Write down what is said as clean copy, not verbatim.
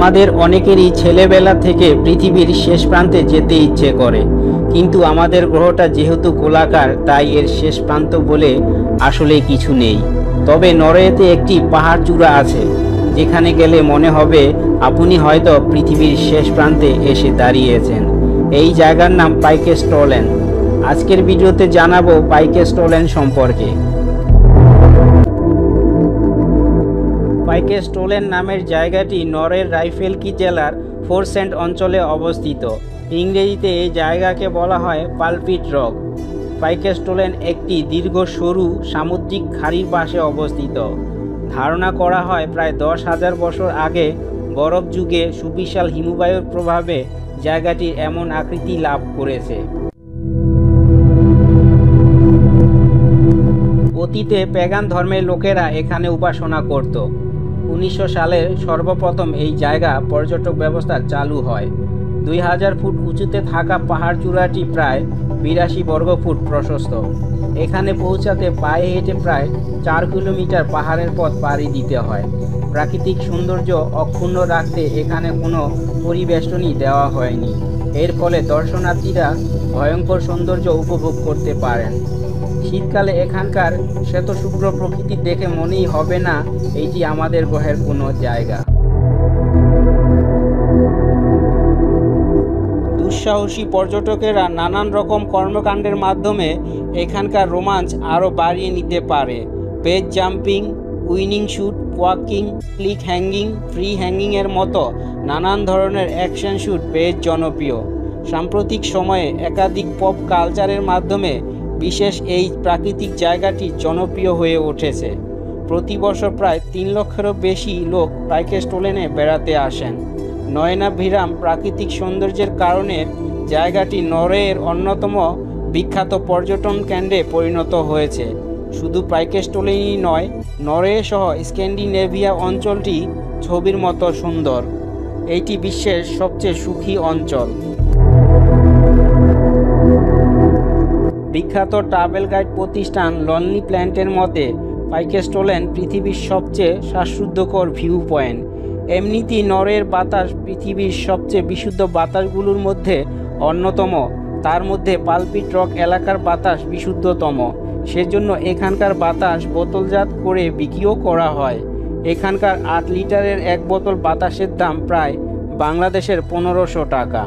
আমাদের অনেকেরই ছেলেবেলা থেকে পৃথিবীর শেষ প্রান্তে যেতে ইচ্ছে করে, কিন্তু আমাদের গ্রহটা যেহেতু গোলাকার তাই এর শেষ প্রান্ত বলে আসলে কিছু নেই। তবে নরওয়েতে একটি পাহাড় চূড়া আছে যেখানে গেলে মনে হবে আপনি হয়তো পৃথিবীর শেষ প্রান্তে এসে দাঁড়িয়েছেন। এই জায়গার নাম পাইকেস্টলেন। আজকের ভিডিওতে জানাবো পাইকেস্টলেন সম্পর্কে। পাইকেস্টলেন নামের জায়গাটি নরওয়ের রাইফেলকি জেলার ফোরসেন্ট অঞ্চলে অবস্থিত। ইংরেজিতে এই জায়গাকে বলা হয় পালপিট রক। পাইকেস্টলেন একটি দীর্ঘ সরু সামুদ্রিক খাড়ির পাশে অবস্থিত। ধারণা করা হয় প্রায় 10,000 বছর আগে বরফ যুগে সুবিশাল হিমবায়ুর প্রভাবে জায়গাটি এমন আকৃতি লাভ করেছে। অতীতে প্যাগান ধর্মের লোকেরা এখানে উপাসনা করত। 1900 সালের সর্বপ্রথম এই জায়গা পর্যটক ব্যবস্থা চালু হয়। 2000 ফুট উঁচুতে থাকা পাহাড় চূড়াটি প্রায় 82 বর্গফুট প্রশস্ত। এখানে পৌঁছাতে পায়ে হেঁটে প্রায় 4 কিলোমিটার পাহাড়ের পথ পাড়ি দিতে হয়। প্রাকৃতিক সৌন্দর্য অক্ষুণ্ণ রাখতে এখানে কোনো পরিবেষ্টনী দেওয়া হয়নি। এর ফলে দর্শনার্থীরা ভয়ঙ্কর সৌন্দর্য উপভোগ করতে পারেন। শীতকালে এখানকার শ্বেতশুভ্র প্রকৃতি দেখে মনেই হবে না এইটি আমাদের গ্রহের কোনো জায়গা। দুঃসাহসী পর্যটকেরা নানান রকম কর্মকাণ্ডের মাধ্যমে এখানকার রোমাঞ্চ আরও বাড়িয়ে নিতে পারে। Base jumping, wingsuit, walking, cliff hanging, free হ্যাঙ্গিংয়ের মতো নানান ধরনের অ্যাকশন শ্যুট বেশ জনপ্রিয়। সাম্প্রতিক সময়ে একাধিক পপ কালচারের মাধ্যমে বিশেষ এই প্রাকৃতিক জায়গাটি জনপ্রিয় হয়ে উঠেছে। প্রতি বছর প্রায় 3 লক্ষেরও বেশি লোক পাইকেস্টলেনে বেড়াতে আসেন। নয়নাভিরাম প্রাকৃতিক সৌন্দর্যের কারণে জায়গাটি নরওয়ের অন্যতম বিখ্যাত পর্যটন কেন্দ্রে পরিণত হয়েছে। শুধু পাইকেস্টলেনই নয়, নরওয়ে সহ স্ক্যান্ডিনেভিয়া অঞ্চলটি ছবির মতো সুন্দর। এইটি বিশ্বের সবচেয়ে সুখী অঞ্চল। বিখ্যাত ট্রাভেল গাইড প্রতিষ্ঠান লনলি প্ল্যানেটের মতে পাইকেস্টলেন পৃথিবীর সবচেয়ে শ্বাসরুদ্ধকর ভিউ পয়েন্ট। এমনিতেই নরওয়ের বাতাস পৃথিবীর সবচেয়ে বিশুদ্ধ বাতাসগুলোর মধ্যে অন্যতম। তার মধ্যে পালপিট রক এলাকার বাতাস বিশুদ্ধতম। সেজন্য এখানকার বাতাস বোতলজাত করে বিক্রিও করা হয়। এখানকার 8 লিটারের এক বোতল বাতাসের দাম প্রায় বাংলাদেশের 1500 টাকা।